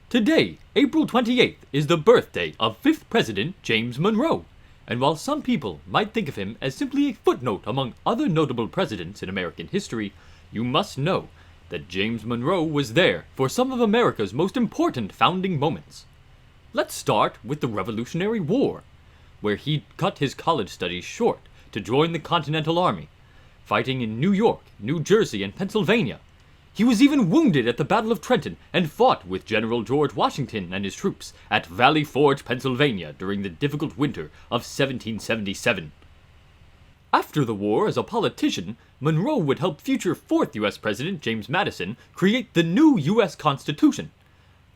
Today, April 28th, is the birthday of 5th President James Monroe, and while some people might think of him as simply a footnote among other notable presidents in American history, you must know that James Monroe was there for some of America's most important founding moments. Let's start with the Revolutionary War, where he cut his college studies short to join the Continental Army, fighting in New York, New Jersey, and Pennsylvania. He was even wounded at the Battle of Trenton and fought with General George Washington and his troops at Valley Forge, Pennsylvania during the difficult winter of 1777. After the war, as a politician, Monroe would help future 4th U.S. President James Madison create the new U.S. Constitution.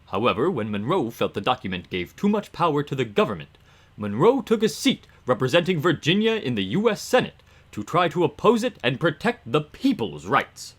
However, when Monroe felt the document gave too much power to the government, Monroe took a seat representing Virginia in the U.S. Senate to try to oppose it and protect the people's rights.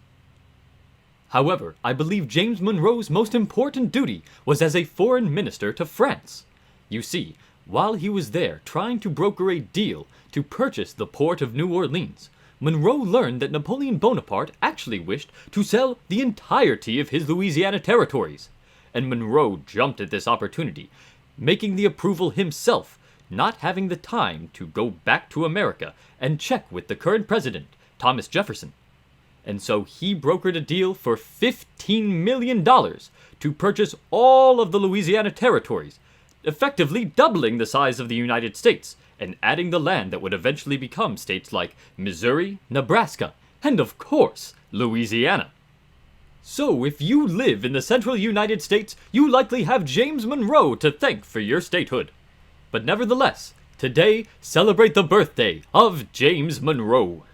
However, I believe James Monroe's most important duty was as a foreign minister to France. You see, while he was there trying to broker a deal to purchase the port of New Orleans, Monroe learned that Napoleon Bonaparte actually wished to sell the entirety of his Louisiana territories, and Monroe jumped at this opportunity, making the approval himself, not having the time to go back to America and check with the current president, Thomas Jefferson. And so he brokered a deal for $15 million to purchase all of the Louisiana territories, effectively doubling the size of the United States and adding the land that would eventually become states like Missouri, Nebraska, and of course, Louisiana. So if you live in the central United States, you likely have James Monroe to thank for your statehood. But nevertheless, today celebrate the birthday of James Monroe.